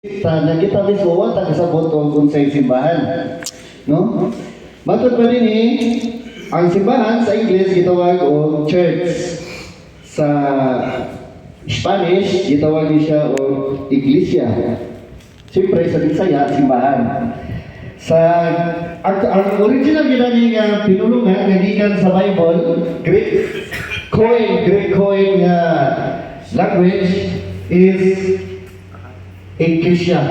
Kita mismo wata kasabot kung unsay simbahan, no? Matod pa din ang simbahan sa English gitawag og church. Sa Spanish gitawag siya og iglesia. Siyempre sa Bisaya simbahan. Sa ang original ginani nga pinulungan nga gikan sa Bible, Greek coin language is Ecclesia.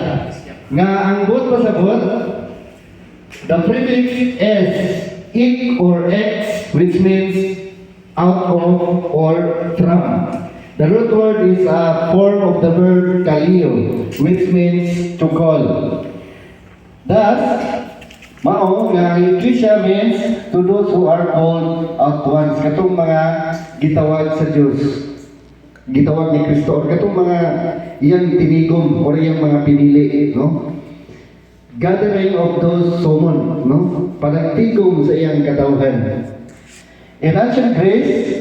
Nga ang buot pasabot, the prefix is ik or ex, which means out of or from. The root word is a form of the verb kalio, which means to call. Thus, mao nga Ecclesia means to those who are called out once. Katong mga gitawag sa Diyos. Gitawag ni Kristo or katong mga iyang tinigom or iyang mga pinili, no? Gathering of those summoned, no? Panagtigom sa iyang katawhan. In ancient Greece,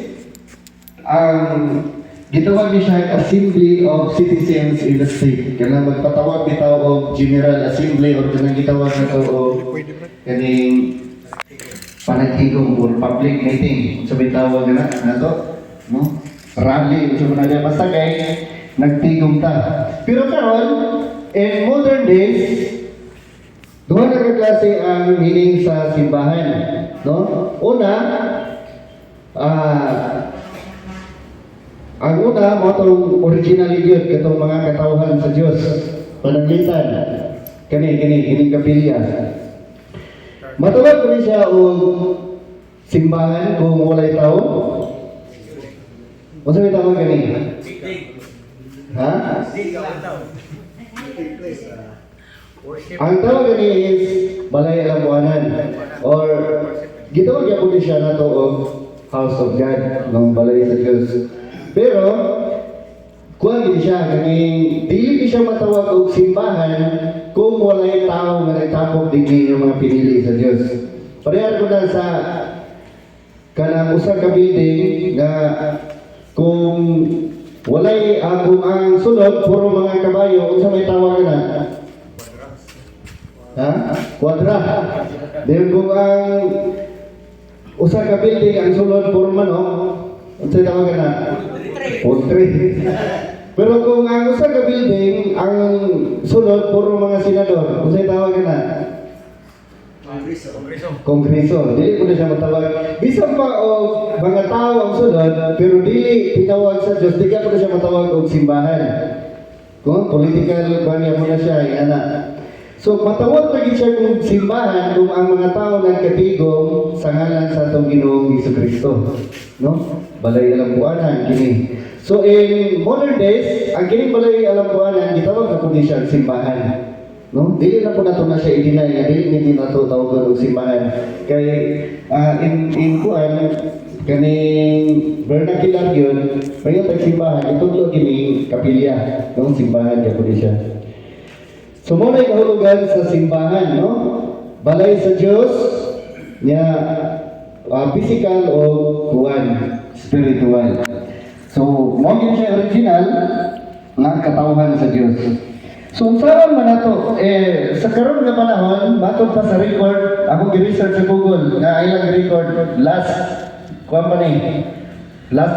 ang gitawag ni siya assembly of citizens in the state. Kaya magpatawag bitaw og general assembly or kanang gitawag na to og kaning panagtigom or public meeting. So bitawag na to, no? Rally, so na basta kay nagtigom ta. Pero karon in modern days, duha na klase ang meaning sa simbahan, no? Una, ang una mo tong originally gyud katong mga katawhan sa Dios, pananglitan. Kini kapilya. Matawag ko ni siya og simbahan kung walay tao. Masa may tawag gani? Ha? Ang tawag gani is balay alambuanan or gitawag niya po siya na to og house of God ng balay sa Diyos. Pero kuha din siya ganing dili siya matawag og simbahan kung walay tao nga nagtapok dinhi ng mga pinili sa Diyos. Parehas ko na sa kanang usa ka building na kung walay kung ang sunod puro mga kabayo unsa may tawag na? Ha? Kwadra. Then kung ang usa ka building ang sunod puro manok, unsa tawag na? Poultry. Pero kung ang usa ka building ang sunod puro mga senador, unsa tawag na? Kongreso. Dili ko na siya matawag. Bisan pa o mga tao ang sunod, pero dili tinawag sa Diyos, di ka ko na siya matawag og simbahan. Kung political banya mo na siya, ana. So, matawag na siya kung simbahan kung ang mga tao nagkatigom sa ngalan sa atong Ginoong Jesucristo. No? Balay alambuanan, kini. So, in modern days, ang kini balay alambuanan, gitawag na po ni siya simbahan. No, dili na po nato na siya i-deny nga dili ni nato tawagan og simbahan kay in kuan kaning vernacular yun mayon tag simbahan itudlo kini kapilya no simbahan gyud po siya. So mo na kahulugan sa simbahan, no, balay sa Dios nya physical o kuan spiritual. So mo gyud siya original nga katawhan sa Dios. So, saan man nato, sa karon nga panahon, matod pa sa record, ako gi-research sa Google, nga ilang record last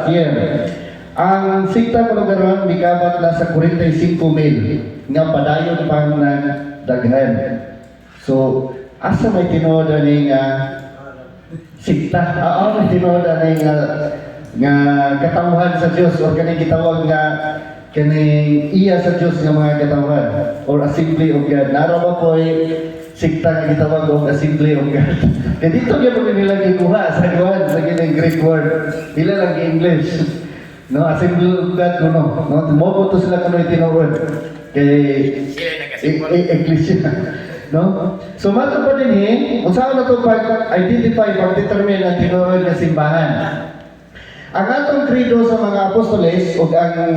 year. Ang sikta ko karon mikabat na sa 45,000 nga padayon pang na daghan. So, asa may tinuod ni nga sikta? May tinuod ni nga katawhan sa Dios o kani gitawag nga kani iya sa Diyos nga mga katawhan or assembly of God. Naro ba po sikta nga gitawag og assembly of God. Kaya dito yung po nila gikuha sa Juan, sa kining Greek word. Ila lang English. No, assembly of God kuno. No, mo po sila kuno tinuod. Kay Ecclesia. No? So mato pa din unsa na to pag-identify, pag-determine ang tinuod nga simbahan. Ang atong credo sa mga apostoles o ang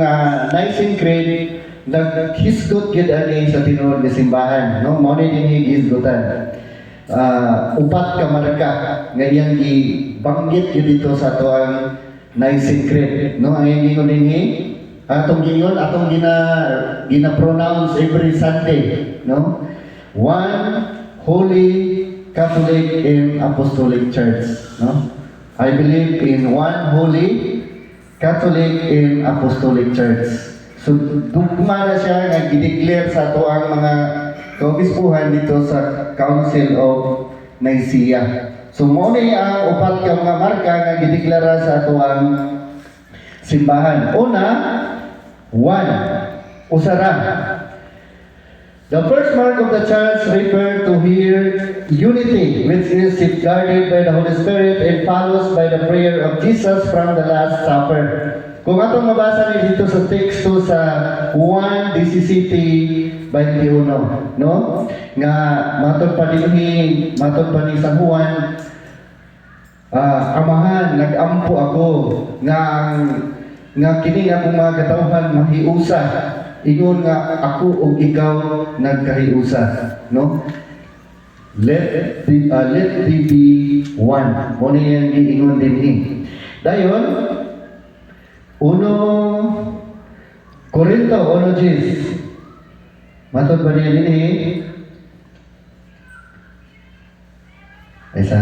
Nicene Creed naghisgot gyud ani sa tinuod nga simbahan, no? Mao ni dinhi gihisgotan. Upat ka marka nga iyang gibanggit gyud dito sa ato ang Nicene Creed, no? Ang ingon dinhi atong gingon, atong gina-pronounce every Sunday, no? One Holy Catholic and Apostolic Church, no? I believe in one Holy Catholic and Apostolic Church. So, dugma na siya nga gideclare sa ato ang mga kaobispuhan dito sa Council of Nicaea. So, mo ni ang upat ka mga marka nga gideklara sa ato ang simbahan. Una, one, usara. The first mark of the church refer to here unity, which is safeguarded by the Holy Spirit and follows by the prayer of Jesus from the Last Supper. Kung atong mabasa ni dito sa teksto sa 1:17-21, no? Nga matod pa ni San Juan, Amahan, nag-ampo ako nga kini akong mga katawhan mahiusa. Ingon nga ako o ikaw nagkahiusa, no? Let thee be one. Mo ni yang giingon dinhi. Dayon 1 Korinto 1:10. Matod ba niya dinhi? Isa.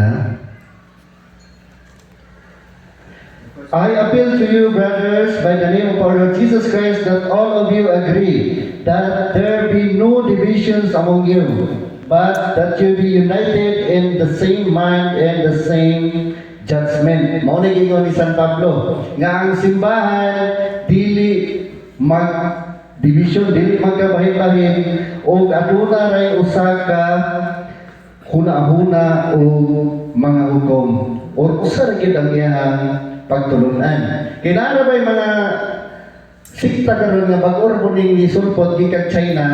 I appeal to you, brothers, by the name of our Lord Jesus Christ, that all of you agree that there be no divisions among you, but that you be united in the same mind and the same judgment. Mao ni gingon ni San Pablo nga ang simbahan dili mag-division, dili magkabahin-bahin o aduna ray usa ka huna-huna o mga hukom or usa ra gyud ang iyang pagtulunan. Kinara ba yung mga sikta karon nga bag-or mo ning gisulpot gikan China,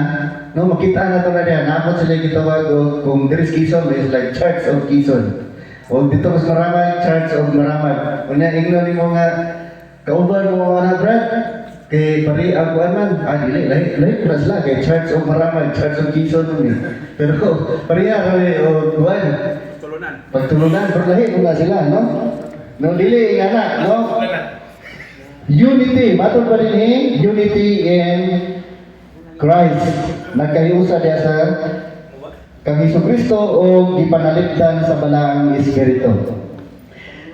no, makita na to na diyan. Napot sila gitawag og kung there is Quezon is like Church of Quezon. O dito mas maramay Church of Maramag. Unya ingnon nimo nga kauban mo ana brad kay pari ang kuan dili lahi plus la kay Church of Maramag, Church of Quezon ni. Pero pari o kuan pagtulunan pero lahi mo na sila, no? No, dili nga no? Unity, matod pa din unity in Christ. Nagkahiusa diya sa kang Jesucristo o gipanaligdan sa balaang Espiritu.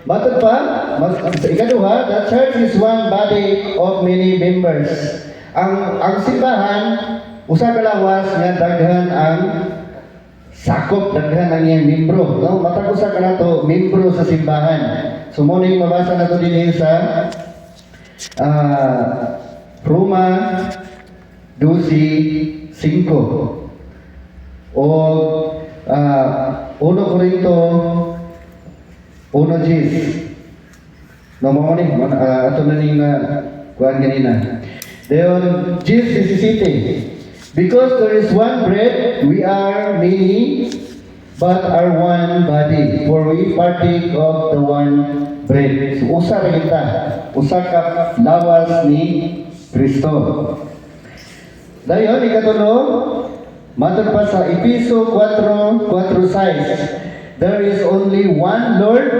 Matod pa, sa ikaduha, the church is one body of many members. Ang simbahan, usa ka lawas nga daghan ang sakop, daghan ang iyang membro, no? Matag usa ka nato membro sa simbahan. So mo ning mabasa nato dinhi sa Roma 12:5 o 1 Korinto 1:10. No mo ni ato na ning kuan ganina. Dayon 10:17. Because there is one bread, we are many, but are one body, for we partake of the one bread. So, usa ra kita, usa ka lawas ni Kristo. Dayon ikatulo, matod pa sa Efeso 4:6. There is only one Lord,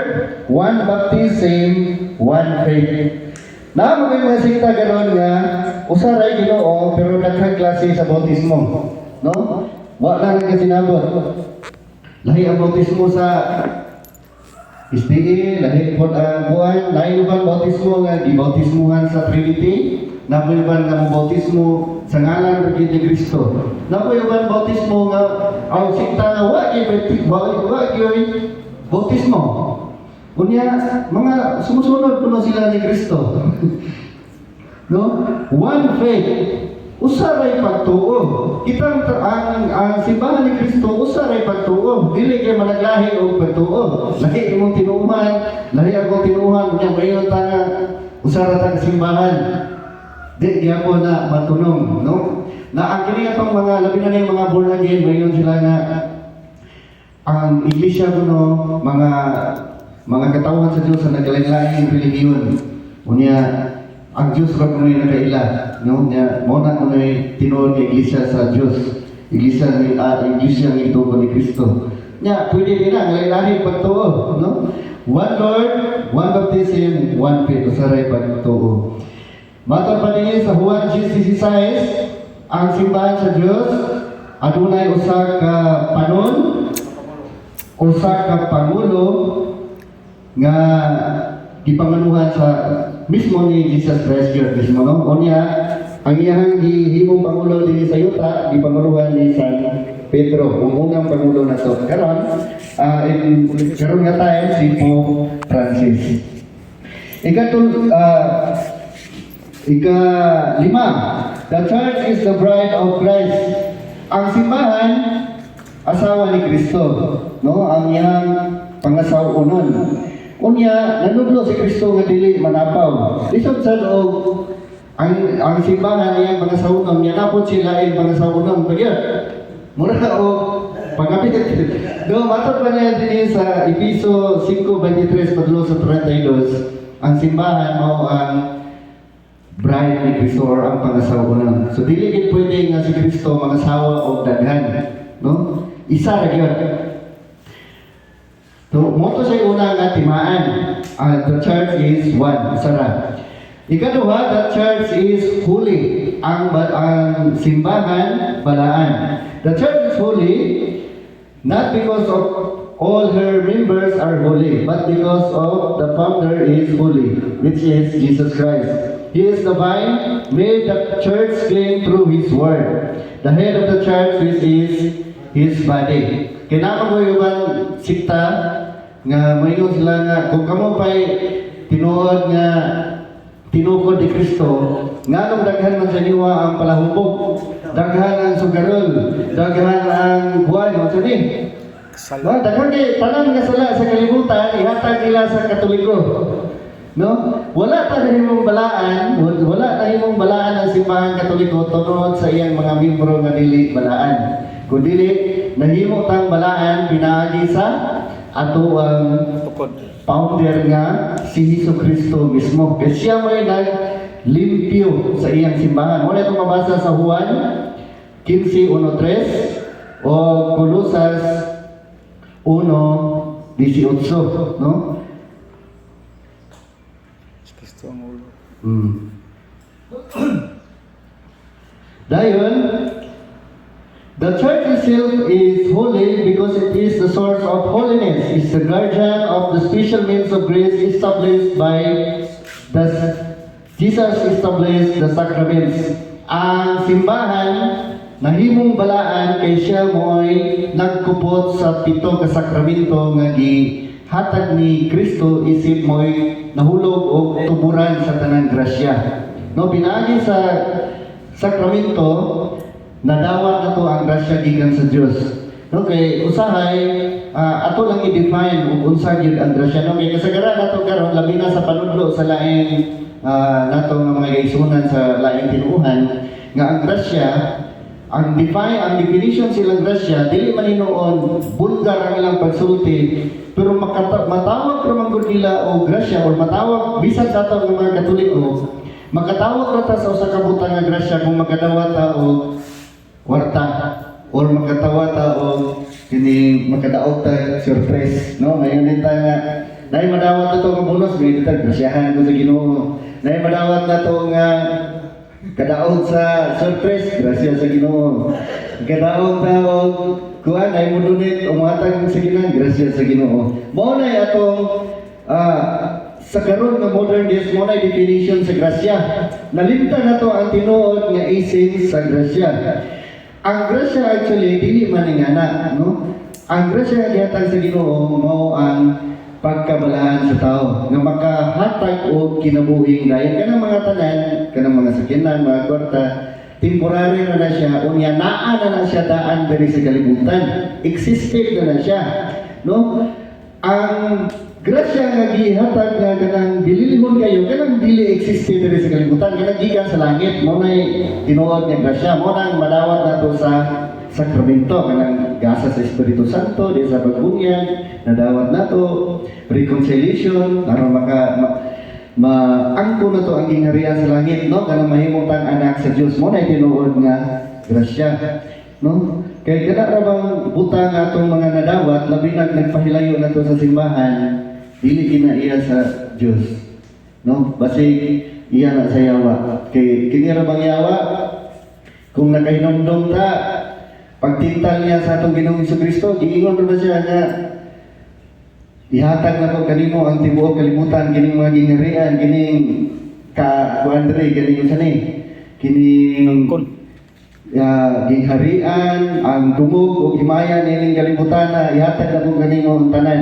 one baptism, one faith. Na mo mga sikta garon nga usa ra Ginoo pero daghang klase sa bautismo, no? Wa na nga sinabot. Lahi ang bautismo sa SDA, lahi pod ang buwan, lahi ba bautismo nga gibautismuhan sa Trinity, napoy ba nga bautismo sa ngalan ni Kristo. Napoy ba bautismo nga ang sikta nga wa gyud bautismo. Unya mga sumusunod kuno sila ni Kristo. No? One faith. Usa ray pagtuo. Kitang ang simbahan ni Kristo usa ray pagtuo. Dili kay managlahi og pagtuo. Lahi imong tinuuhan, lahi ako tinuuhan unya mayon ta nga usa ra tang simbahan. Di gyapon na matunong, no? Na ang kini atong mga labi na ning mga born again mayon sila nga ang iglesia kuno mga katawhan sa Diyos sa naglain-laing relihiyon. Unya, ang Diyos ra kuno'y nakaila. No? Unya, muna kuno'y tinuod ng iglesia sa Diyos. Iglesia ng itubo ni Kristo. Unya, pwede din ang lain-laing pagtuo. No? One Lord, one baptism, one faith. Usaray pagtuo. Matod pa dinhi sa Juan 10:16, ang simbahan sa Dios adunay usa ka panon, usa ka pangulo nga gipanganuhan sa mismo ni Jesus Christ Jr. mismo, no? Unya ang iyang gihimong pangulo dinhi sa yuta gipanguluhan ni San Pedro, ang unang pangulo na to. Karon karon nga tayo si Pope Francis. Ika-lima, the church is the bride of Christ. Ang simbahan, asawa ni Kristo, no? Ang iyang pangasawunon. Unya, nanudlo si Kristo nga dili manapaw. Lisod sa loob, ang simbahan iyang pangasawunon, niya napod sila iyang pangasawunon. Pagyan, mura o pagkapit. Do, matod pa na din sa Episo 5:23 padlo sa 32, ang simbahan mo ang bride ni Kristo or ang pangasawa. So dili gid pwede nga si Kristo mangasawa og daghan, no? Isa ra gyud. So mo to say una nga timaan. The church is one, sara. Ikaduha, the church is holy. Ang simbahan balaan. The church is holy not because of all her members are holy, but because of the founder is holy, which is Jesus Christ. He is the vine, made the church clean through His word. The head of the church, which is His body. Kinama ko yung sikta nga mayroon sila nga kung kamo pa'y tinuod nga tinukod ni Kristo, nga nung daghan man sa niwa ang palahubog, daghan ang sugarol, daghan ang buwan, o sani. Daghan kay tanan nga sala sa kalibutan, ihatag nila sa Katoliko. No? Wala ta himong balaan, wala ta himong balaan ang simbahan Katoliko tungod sa iyang mga miyembro nga dili balaan. Kun dili nahimo tang balaan pinaagi sa ato ang founder nga si Jesucristo mismo. Kaya siya may naglimpyo sa iyang simbahan. Muna itong mabasa sa Juan 15:1-3 o Colosas 1:18, no? Dayon, the church itself is holy because it is the source of holiness. It's the guardian of the special means of grace established by Jesus established the sacraments. Ang simbahan nahimong balaan kay siya mo'y nagkupot sa 7 ka sakramento nga gihatag ni Kristo isip mo'y nahulog o tuburan sa tanang grasya. No, pinaagi sa sakramento, nadawat na to ang grasya gikan sa Dios. No, kay usahay ato lang i-define ug unsa gyud ang grasya. No, kay kasagaran nato karon labi na sa panudlo sa laing nato nga mga gaigsunan sa laing tinuohan nga ang grasya, ang definition silang grasya dili man hinuon bulgar ang ilang pagsulti, pero matawag ra man nila o grasya or matawag bisan sa ato nga mga Katoliko, makatawag ra ta sa usa ka butang nga grasya kung makadawat ta og kwarta or makatawa ta og kini makadaog ta surprise, no? Ngayon din ta nga nay madawat to nga bonus may dita grasyahan ko sa Ginoo. Nay madawat na to nga kadaog sa surprise grasya sa Ginoo. Kadaog ta og kuan ay mudunit umatag sa Ginoo grasya sa Ginoo. Mao nay atong sa karon nga modern days mo na definition sa grasya. Nalimtan na to ang tinuod nga essence sa grasya. Ang grasya actually dili man ingana, no? Ang grasya nga gihatag sa Ginoo mao ang pagkabalaan sa tao nga makahatag og kinabuhing dayon kanang mga tanan, kanang mga sakyanan, mga kwarta, temporary na siya, unya naa na siya daan diri sa kalibutan. Existed na siya, no? Ang grasya nga gihatag nga kanang dililihon kayo, kanang dili existe diri sa kalibutan, kanang gikan sa langit, mo nay tinuod nga grasya, mo nang madawat nato sa sakramento, kanang gasa sa Espiritu Santo, di sa pagbunyan, nadawat nato reconciliation, aron maangko na to ang gingharian sa langit, no? Kanang mahimong tang anak sa Dios, mo nay tinuod nga grasya, no? Kay kada ra bang butang atong mga nadawat, labi na nagpahilayo na to sa simbahan, dili kinaiya sa Dios, no? Basi iya na sa yawa. Kay kinira bang yawa, kung nakahinumdum ta, pagtintal niya sa atong Ginoong Jesucristo, giingon ba siya nga, ihatag na ko kanimo ang tibuok kalibutan, kining mga gingharian, kining kuandre, kining sa ni, kining gingharian, ang dumog o himayan ining kalibutan na ihatag na ko kanimo ang tanan.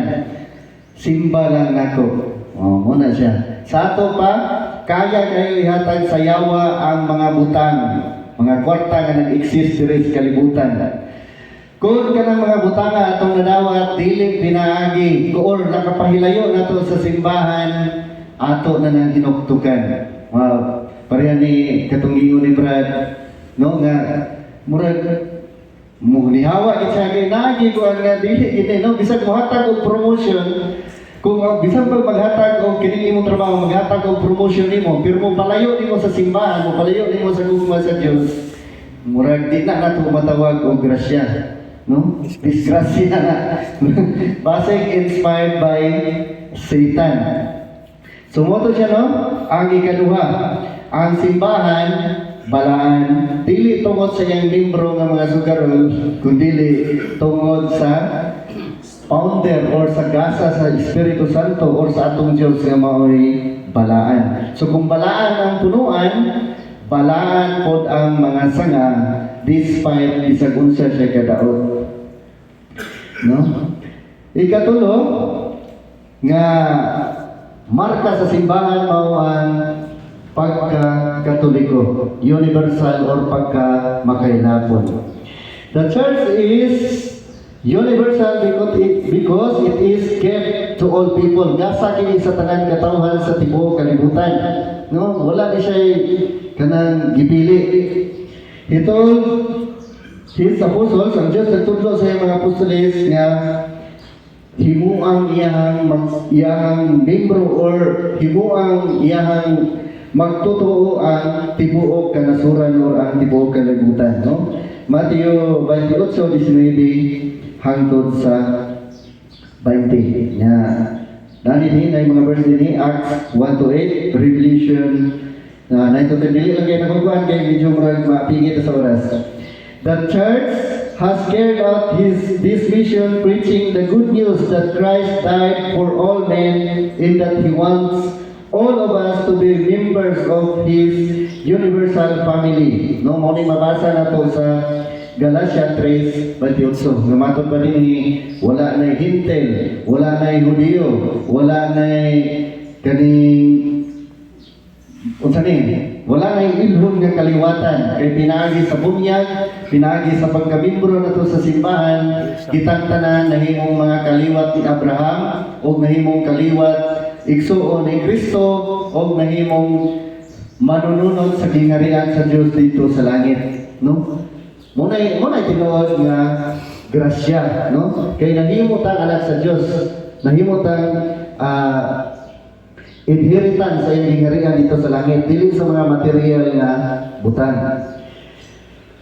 Simba lang nako. Muna siya. Sa ato pa, kaya kayo ihatag sa yawa ang mga butang, mga kwarta nga nag-exist diri sa kalibutan. Kung kanang mga butanga atong nadawat, dili pinaagi, or nakapahilayo nato sa simbahan, ato na nang hinuktukan. Wow. Pareha ni katong giingon ni Brad, no nga murag mulihawa gid siya kay naagi ko ang dili gid no bisag mohatag og promotion. Kung bisan pa maghatag og kini imong trabaho, maghatag og promotion nimo, pero mo palayo nimo sa simbahan, mo palayo nimo sa gugma sa Dios, murag di na nato matawag og grasya, no? Disgrasya na. Basig inspired by Satan. So mo to siya, no? Ang ikaduha, ang simbahan balaan dili tungod sa iyang membro nga mga sugarol, kundi tungod sa founder or sa gasa sa Espiritu Santo or sa atong Diyos nga mao'y balaan. So kung balaan ang punuan, balaan pod ang mga sanga despite bisag unsa siya kadaot. No? Ikatulo nga marka sa simbahan mao ang pagka-Katoliko, universal or pagka-makailapon. The church is universal because it is kept to all people. Gasa kini sa tanan katawhan sa tibuok kalibutan. No, wala ni siya kanang gipili. Ito his apostles, ang Diyos nagtudlo sa iyang mga apostoles nga himuang iyang membro or himuang iyang magtotoo ang tibuok kanasuran or ang tibuok kalibutan, no? Mateo 28:19 hangtod sa 20 nya dali din ay mga verse din Acts 1-8, Revelation 9-10. Dili lang kayo nakukuhan kay medyo mapigit sa oras. The church has carried out this mission, preaching the good news that Christ died for all men and that He wants all of us to be members of His universal family. No, mo ni mabasa na to sa Galatia 3:28. Namatod pa din wala na Hintel, wala na Hudiyo, wala na kaning wala na ilhon nga kaliwatan kay pinaagi sa bunyag, pinaagi sa pagkamimbro nato sa simbahan, kitang tanan nahimong mga kaliwat ni Abraham o nahimong kaliwat igsuon ni Kristo o nahimong manununod sa gingharian sa Dios dito sa langit, no? Muna tinuod nga grasya, no? Kay nahimo tang anak sa Dios, nahimo tang inheritance sa iyang gingharian dito sa langit, dili sa mga material nga butang.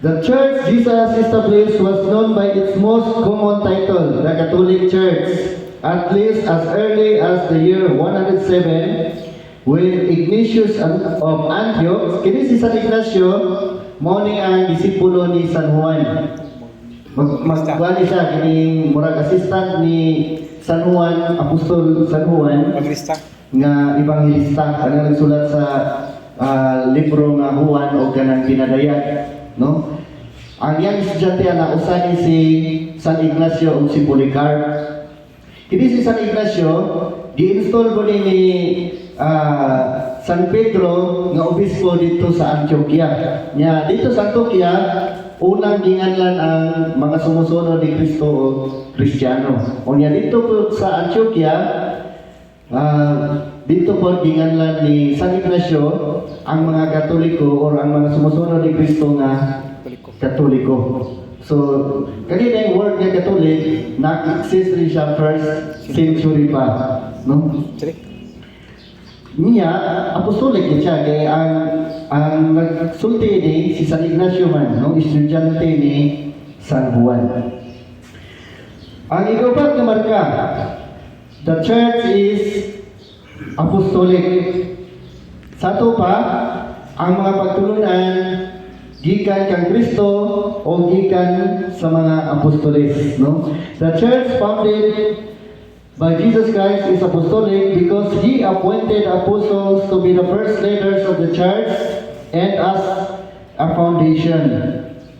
The church Jesus established was known by its most common title, the Catholic Church, at least as early as the year 107, when Ignatius of Antioch, kini si San Ignacio, mao ni ang disipulo ni San Juan. Magkuhan siya, kini murag assistant ni San Juan, Apostol San Juan, nga evangelista, kanang nagsulat sa libro nga Juan o kanang pinadayag, no? Ang iyang estudyante na usahin si San Ignacio o si Polycarp. Kini si San Ignacio, gi-install ko ni San Pedro nga obispo dito sa Antioquia. Nya dito sa Antioquia, unang ginganlan ang mga sumusunod ni Kristo o Kristiyano. O nya dito po sa Antioquia, dito po ginganlan ni San Ignacio ang mga Katoliko o ang mga sumusunod ni Kristo nga Katoliko. So, kanina yung word nga Catholic, na-exist rin siya first century pa, no? Niya, apostolic din siya, kaya ang nagsulti ni si San Ignacio man, no? Estudyante ni San Juan. Ang ikapat na marka, the church is apostolic. Sa ato pa, ang mga pagtulunan gikan kang Kristo o gikan sa mga apostoles, no? The church founded by Jesus Christ is apostolic because He appointed apostles to be the first leaders of the church and as a foundation.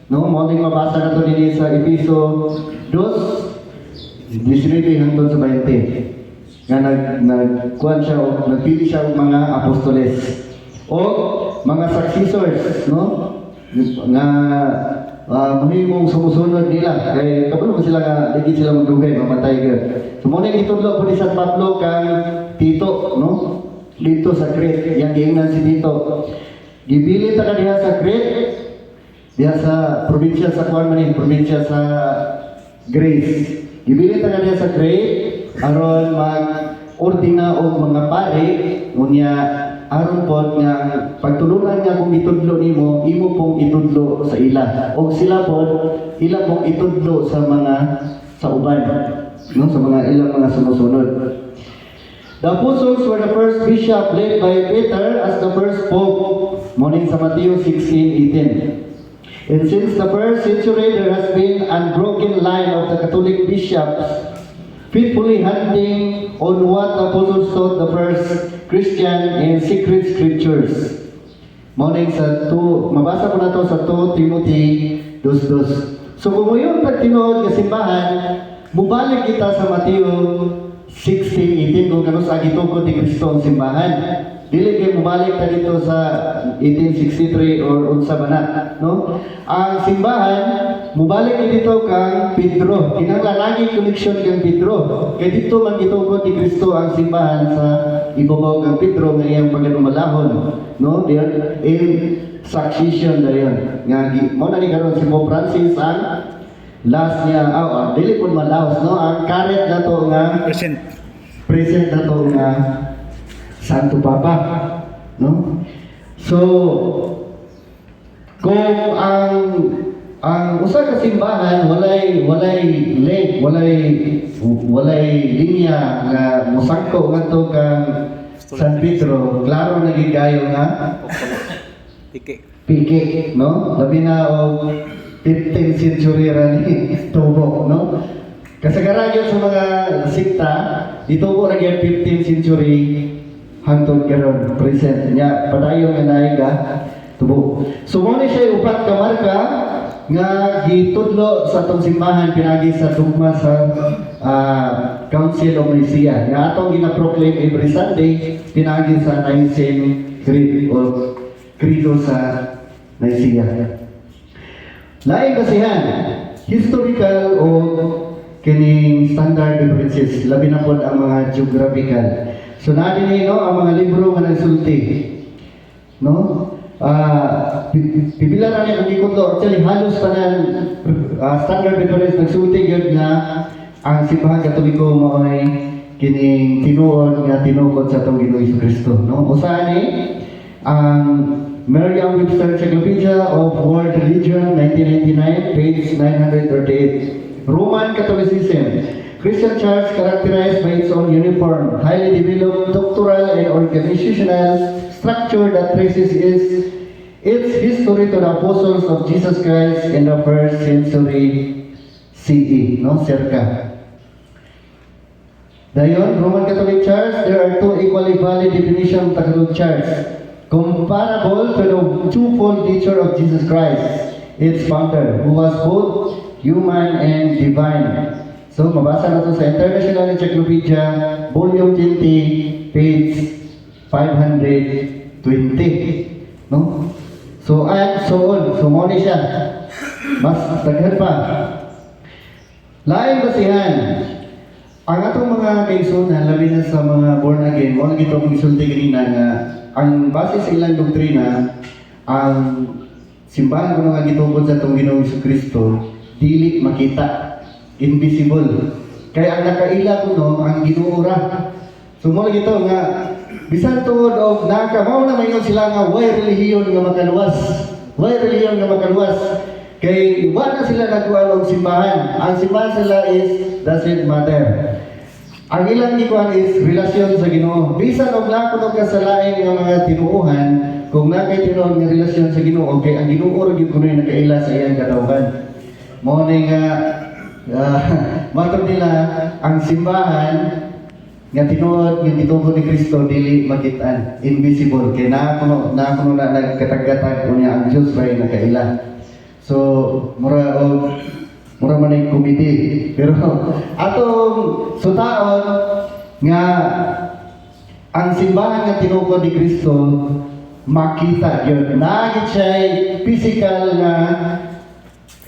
No, maling mabasa na to din sa Efeso 2, 19 hangtod sa 20. Nga nagkuhan siya o nagpili siya og mga apostoles o mga successors, no? Nga mahimong sumusunod nila kay kabalo man sila nga dili sila magdugay mamatay ka. So mo ning itudlo po ni San Pablo kang Tito, no? Dito sa Crete, yang giingnan si Tito. Gibili ta kaniya sa Crete, diha sa probinsya sa kuan man probinsya sa Greece. Gibili ta kaniya sa Crete aron mag-ordina og mga pare unya aron po nga pagtulungan nga kung itudlo nimo, imo pong itudlo sa ila. O sila po, ila pong itudlo sa mga sa uban, no? Sa mga ilang mga sumusunod. The apostles were the first bishop led by Peter as the first pope, morning sa Matthew 16:18. And since the first century, there has been unbroken line of the Catholic bishops faithfully handing on what the apostles taught the first Christian and secret scriptures. Morning sa 2, mabasa ko na to sa 2 Timothy 2:2. So kung ngayon pagtinuod ng simbahan, mubalik kita sa Matthew 16:18 kung kanus agitukod ni Kristo ang simbahan. Dili kay mubalik ta dito sa 1863 or unsa man na, no? Ang simbahan mubalik dito kang Pedro. Kinahanglan lagi connection kang Pedro. Kay dito man gitukod ni Kristo ang simbahan sa ibabaw kang Pedro nga iyang paganumalahon, no? Diyan in succession dayon. Nga mo na ni karon si Pope Francis ang last niya, dili pud malahos, no? Ang current na to nga present na to nga Santo Papa, no? So kung ang usa ka simbahan walay leg, walay linya nga mosangko ngadto kang San Pedro, klaro na gigayo nga piki, no? Labi na og 15th century ra ni tubo, no? Kasagaran yun sa mga sikta, itubo na gyud 15th century hangtod karon present niya padayon nga naiga tubo. So mo ni siya upat ka marka nga gitudlo sa atong simbahan pinagi sa dugma sa Council of Nicaea nga atong gina-proclaim every Sunday pinagi sa Nicene Creed or Credo sa Nicaea. Lain kasihan historical o kining standard differences labi na pod ang mga geographical. So natin no ang mga libro nga nagsulti, no? Pipila na niya kung ikot lo, actually halos tanan standard difference nagsulti yun nga ang simbahan katoliko mo ay kining tinuod nga tinukod sa itong Ginoong Jesucristo, no? Usahan ni ang Merriam-Webster Encyclopedia of World Religion 1999 page 938. Roman Catholicism. Christian Church characterized by its own uniform, highly developed doctoral and organizational structure that traces its history to the apostles of Jesus Christ in the first century CE, no? Circa. Dayon, Roman Catholic Church, there are two equally valid definitions of the Catholic Church. Comparable to the twofold nature of Jesus Christ, its founder, who was both human and divine. So, mabasa na ito sa International Encyclopedia, Volume 20, page 520. No? So, and so on. So, mo ni siya. Mas daghan pa. Lain basihan. Ang atong mga kaigsunan, labi na sa mga born again, mo lagi itong isulti ganina nga, ang base sa ilang doktrina, ang simbahan ko mga gitungkod sa itong Ginoong Jesucristo, dili makita. Invisible. Kaya ang nakaila ko no, ang ginuura. So mo lagi ito nga, bisan tuod og nakamaw na mayon sila nga way relihiyon nga makaluwas. Way relihiyon nga makaluwas. Kay wala sila nagkuha og simbahan. Ang simbahan sila is doesn't matter. Ang ilang gikuan is relasyon sa Ginoo. Bisan og nakunog ka sa lain nga mga tinuuhan, kung nakay tinuod nga relasyon sa Ginoo, kay ang Ginoo ra gyud kunoy nakaila sa iyang katawhan. Mao ni nga matod nila ang simbahan nga tinuod nga gitubo ni Kristo dili makit-an, invisible kay naa kuno na nagkatag-katag unya ang Dios ray nakaila. So mura man ay committee. Pero atong sutaon nga ang simbahan nga tinuod ni Kristo makita yun. Naagit siya physical nga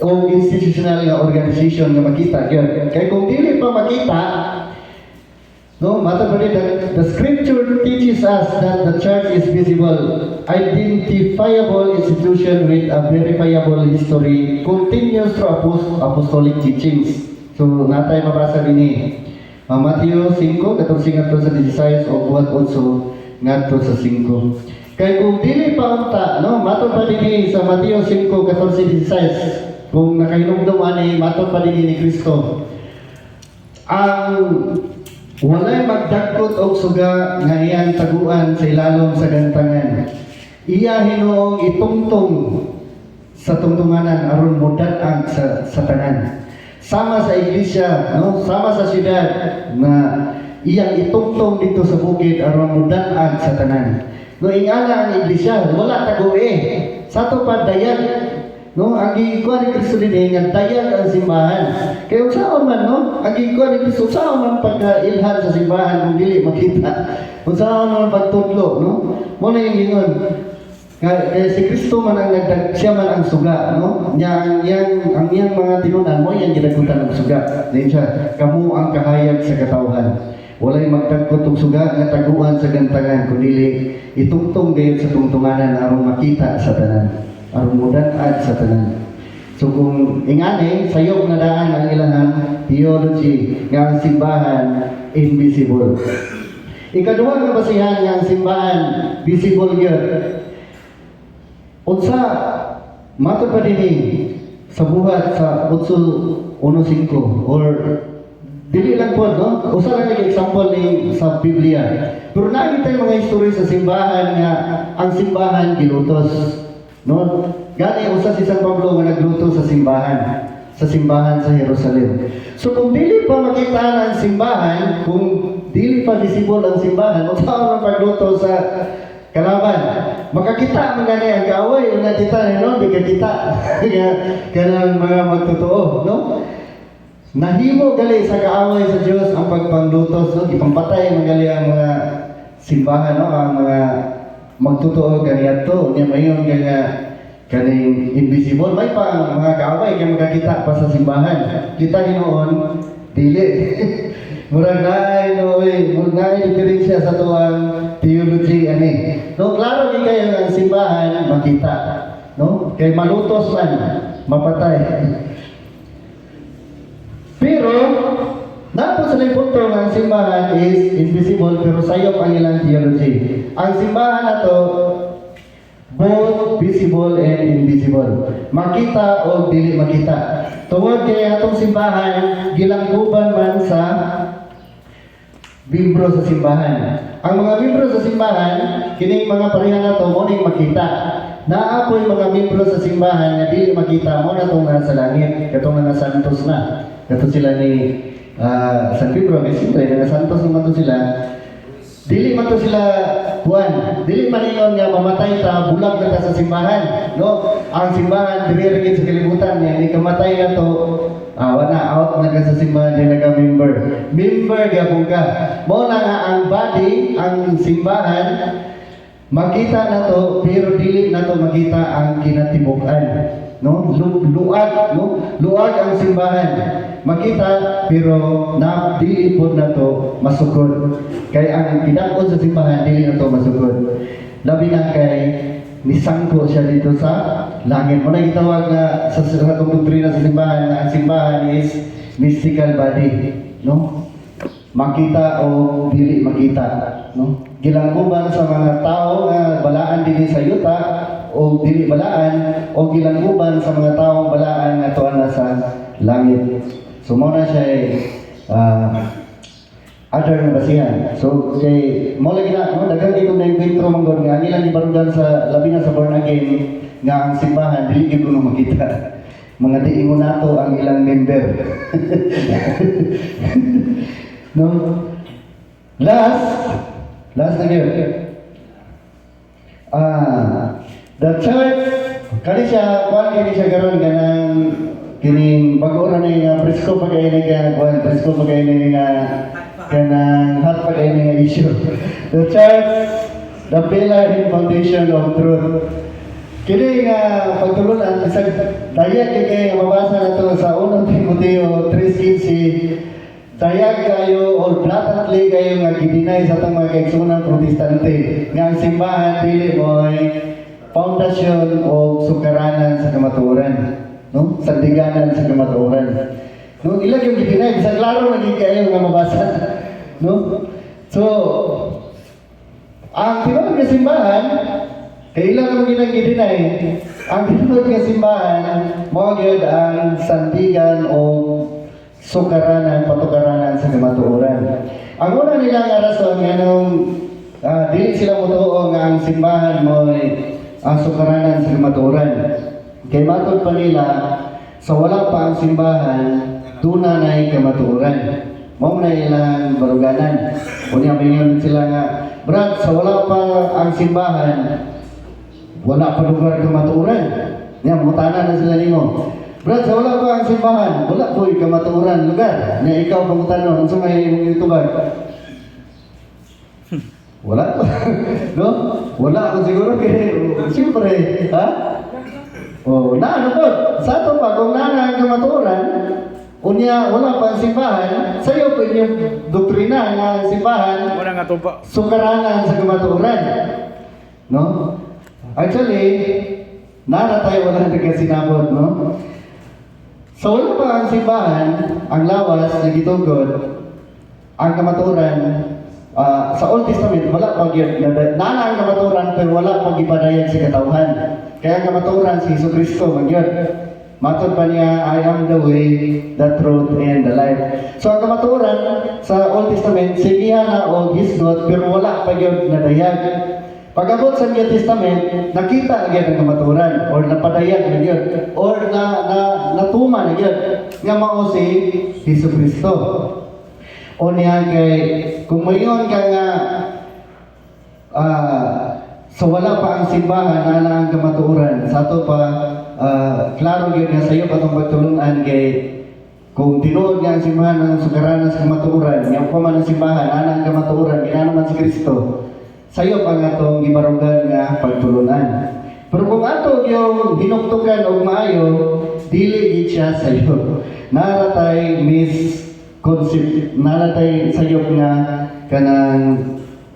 o institutional nga organization nga makita yun. Kaya kung dili pa makita, no, the scripture teaches us that the church is visible, identifiable institution with a verifiable history, continues through apostolic teachings. So, natay mabasa din Matthew 5, 14 ngadto sa 16 o buhat 8 ngadto sa 5. Kaya kung dili pa unta, no, matod pa din sa Matthew 5, 14, 16, kung nakahinumdum ani matod pa din ni Kristo. Ang walay magdakot og suga nga iyang taguan sa ilalom sa gantangan. Iya hinuong itungtong sa tungtunganan aron modat-ang sa tanan. Sama sa iglesia, no, sama sa siyudad na iyang itungtong dito sa bukid aron modat-ang sa tanan. No, ingala ang iglesia wala tague. Sa to pa dayag, no, ang gikuan ni Kristo din nga dayag ang simbahan. Kaya unsaon man, no, ang gikuan ni Kristo unsaon man pagkailhan sa simbahan kung dili makita. Unsaon man pagtudlo, no? Mo na yung gingon. Kaya si Kristo man ang siya man ang suga, no? Ang iyang mga tinunan mo yang ginagutan ng suga. Diyan siya, kamo ang kahayag sa katawhan. Walay magdagkot og suga nga taguan sa gantangan kundi itungtong gayon sa tungtunganan aron makita sa tanan. Aron mudat-ad sa tanan. So kung ingani sayop na daan ang ilang theology nga ang simbahan invisible. Ikaduha nga basihan nga ang simbahan visible gyud. Unsa mato pa dinhi sa buhat sa 8:15 or dili lang po, no? Usa lang ang example ni sa Biblia. Pero nakita yung mga history sa simbahan nga ang simbahan gilutos. No? Gani usa si San Pablo nga nagluto sa simbahan sa Jerusalem. So kung dili pa makita ang simbahan, kung dili pa visible ang simbahan, unsa ang pagluto sa kalaban? Makakita man gani ang kaaway, una kita no, di ka kita. Kanang mga magtotoo, no? Nahimo gali sa kaaway sa Dios ang pagpanglutos, no? Ipampatay man gali ang mga simbahan, no? Ang mga magtotoo ganiadto, nya mayon nga kaning invisible may pa mga kaaway kay makakita pa sa simbahan. Kita ginoon dili. Murag naay no murag naay diferensya sa tuwang theology ani. No, klaro di kayo ang simbahan makita, no? Kay malutos man, mapatay. Pero napo sa punto nga ang simbahan is invisible pero sayop ang ilang theology. Ang simbahan nato both visible and invisible. Makita o dili makita. Tungod kay atong simbahan gilangguban man sa membro sa simbahan. Ang mga membro sa simbahan kining mga pareha nato mo ning makita. Naapoy mga membro sa simbahan nga dili makita mo na tong nasa langit, katong nga santos na. Kato sila ni San Pedro, may simple nga santos naman to sila. Dili man to sila buwan. Dili maningon nga mamatay ta bulag na ta sa simbahan, no? Ang simbahan diri rin sa kalibutan niya, di kamatay na to. Wala out na ka sa simbahan di naka-member. Member gyapon ka. Mo na nga ang body, ang simbahan makita na to pero dili na to makita ang kinatibuk-an, no? Luag, no? Luag ang simbahan. Makita pero na dili pod na to masugod. Kay ang kidakon sa simbahan dili na to masugod. Labi na kay nisangko siya dito sa langit. Mo na gitawag na sa doktrina sa simbahan na ang simbahan is mystical body, no? Makita o dili makita, no? Gilangguban sa mga tao nga balaan dinhi sa yuta o dili balaan o gilangguban sa mga taong balaan nga tuan na sa langit. So mo na siya other na basihan. So, kay, mo lagi na, no, dagang ito na yung kwentro manggod nga, nilang ibarugan sa, labi na sa born again, nga ang simbahan, dili ko nung makita. Mga diingon nato ang ilang member. No? Last na yun. The church, kani siya, kuhan kini siya karon ganang kining bago ra ni nga presko pa kay ni nga kuhan presko pa kay ni nga kanang hot pa kay ni nga issue. The church, the pillar and foundation of truth. Kini nga pagtulunan isang dayag kay mabasa nato sa 1 Timoteo 3:15. Dayag kayo o blatantly kayo nga gidinay sa tang mga kaigsunan protestante nga ang simbahan dili mo'y foundasyon o sukaranan sa kamatuoran, no? Sandiganan sa kamatuoran. No, ilang yung gidinay bisag klaro lagi kayo nga mabasa, no? So ang tinuod nga simbahan kay ilang mo ginang gidinay, ang tinuod nga simbahan mao gyud ang sandigan o sukaranan, patukaranan sa kamatuoran. Ang una nila nga rason nga nung dili sila motuo nga ang simbahan mo ang sukaranan sa kamatuoran. Kay matod pa nila, sa wala pa ang simbahan, tuna na kamatuoran. Mao na ilang baruganan. Kunya mingon sila nga, Brad, sa wala pa ang simbahan, wala pa lugar kamatuoran. Nya mutana na sila nimo. Brad, sa wala pa ang simbahan, wala po kamatuoran lugar. Na ikaw pangutanon, unsa may imong youtuber? Wala pa. No? Wala ko siguro kaya, siyempre, ha? O, na ano po, sa ito pa, kung na ang kamatuoran, unya, wala pa ang simbahan, sa'yo po yung doktrina nga ang simbahan, Wala nga to pa. sukaranan sa kamatuoran. No? Actually, nara tayo wala nagkasinabot, no? So wala pa ang simbahan, ang lawas na gitugod, ang kamatuoran, sa Old Testament, wala pang nana ang kamatuoran, pero wala pang ipadayag sa katauhan. Kaya ang kamatuoran si Hesus Kristo, magyod. Matod pa niya, I am the way, the truth, and the life. So ang kamatuoran sa Old Testament, sigihan na o gisgot, pero wala pa yun nadayag. Pag-abot sa New Testament, nakita agad ang kamatuoran, or napadayag na yun, or natuma na yun, nga mao si Hesus Kristo. O niya kay, kung mayon ka nga, so wala pa ang simbahan, na ang kamatuoran, sa ito pa, klaro yun nga sa iyo patong pagtulungan kay, kung tinuod nga ang simbahan ng sukaranan sa kamatuoran, yung pa man ang simbahan, ang kamatuoran, ginanaman si Kristo, sa iyo pa nga itong ibarugan nga pagtulunan. Pero kung ato yung hinuktukan o maayo, dili gid siya sa iyo. Naratay misconcept, naratay sa iyo nga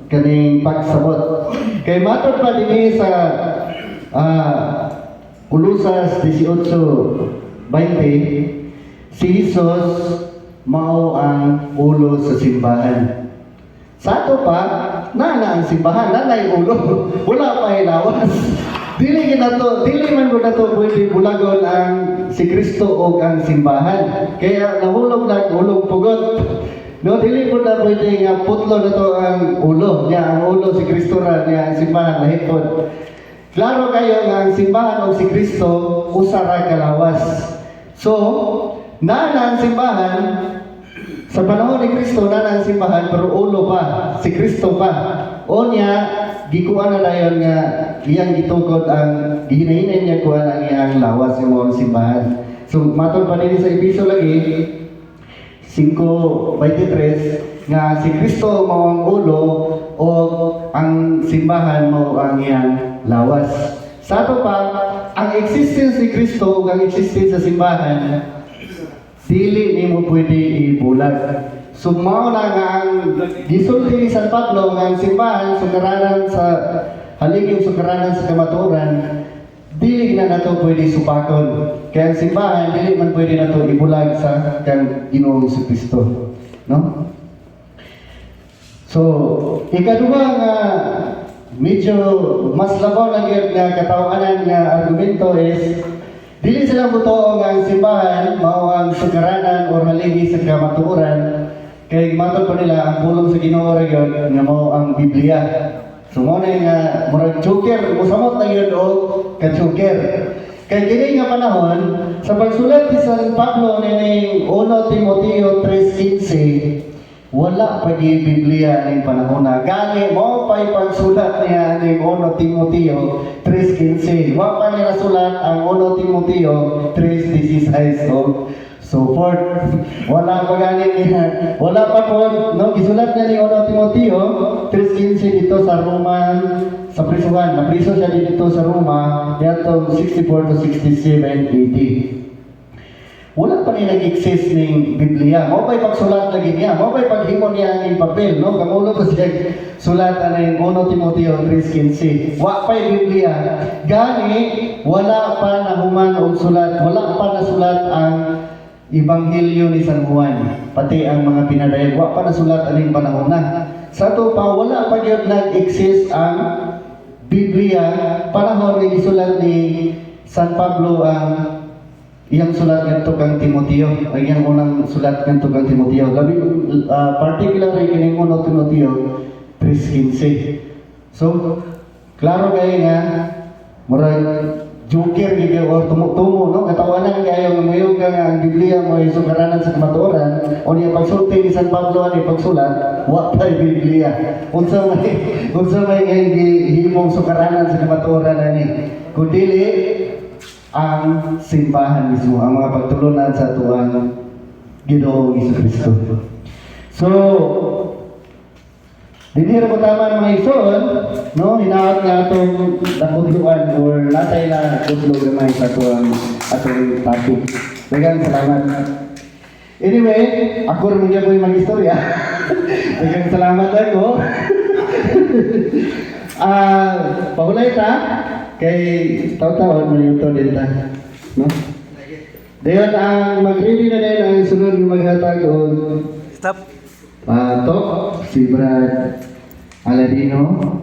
kaning pagsabot. Kay matod pa dinhi sa Ulusas 18:20, si Jesus mao ang ulo sa simbahan. Sa ato pa, na ang simbahan, nanay ulo, wala pa ilawas. Dili man ko na to pwede bulagon ang si Kristo o ang simbahan. Kaya nahulog na ulong pugot. No, dili po na pwede nga putlo na to ang ulo. Nga ang ulo si Kristo ra, nga ang simbahan lahipod. Klaro kayo nga ang simbahan o si Kristo usara kalawas. So, na ang simbahan, sa panahon ni Kristo na ang simbahan, pero ulo pa, si Kristo pa. O niya, gikuan na dayon nga, iyang gitukod ang, gihinahinay niya kuan ang iyang lawas yung mga simbahan. So, matod pa din sa episo lagi, 5:23, nga si Kristo mao ang ulo, o ang simbahan mao ang iyang lawas. Sa ato pa, ang existence ni Kristo, ang existence sa simbahan, dili nimo pwede ibulag. So mao na nga ang gisulti ni San Pablo nga ang simbahan sukaranan sa haliging sukaranan sa kamatuoran, dili na nato pwede supakon. Kaya ang simbahan dili man pwede nato ibulag sa kang Ginoong Kristo, no? So ikaduha nga medyo mas labaw na gyud nga katawanan nga argumento is dili sila mutuo nga ang simbahan mao ang sukaranan o haligi sa kamatuoran, Kay matod pa nila ang pulong sa Ginoo ra gyud nga mao ang Biblia. So mo na nga murag joker, musamot na yun o ka-joker. Kaya kini nga panahon, sa pagsulat ni San Pablo ni 1 Timoteo 3:15, wala pa di Biblia ng panahon na. Gani mo pa pagsulat niya ni 1 Timoteo 3:15. Wa pa niya nasulat ang 1 Timoteo 3:16. So forth, wala pa gani niya, wala pa po, no, gisulat niya ni 1 Timoteo 3:15 dito sa Roman, sa prisuhan, napriso siya dito sa Roma, yato 64 to 67 AD. Wala pa niya nag-exist ng Biblia, mo pa'y pagsulat lagi niya, mo pa'y paghimo niya ng papel, no, kamulo ko siya sulatan ng 1 Timoteo 3:15. Wa pa'y Biblia, gani, wala pa na human o sulat, wala pa nasulat ang Ebanghelyo ni San Juan, pati ang mga pinadayag, wa pa nasulat aning panahon na. Sa to pa, wala pa yun nag-exist ang Biblia, panahon ni isulat ni San Pablo ang iyang sulat nito kang Timoteo, ang iyang unang sulat nito kang Timoteo. Labi, particularly kining 1 Timoteo 3:15. So, klaro kayo nga, murag joker gid or tumutumo no katawanan kayo ngayon ka nga ang Biblia mo ay sukaranan sa kamatuoran o niya pagsulti ni San Pablo ani pagsulat wa pa Biblia unsa may himong sukaranan sa kamatuoran ani kundili ang simbahan mismo ang mga pagtulunan sa tuwang Ginoong Jesucristo. So dinira ko tama mga igsoon, no, hinaot nga itong nakudluan or natay na kudlo gamay sa atong topic. Daghang salamat. Anyway, ako rin mga po yung mag-istorya. Daghang salamat ako. Pahulay ta, kay taon-taon manuto din ta. No? Dayon ang mag-ready na din ang sunod ng maghatag o Stop. Patok, si Brad Aladino.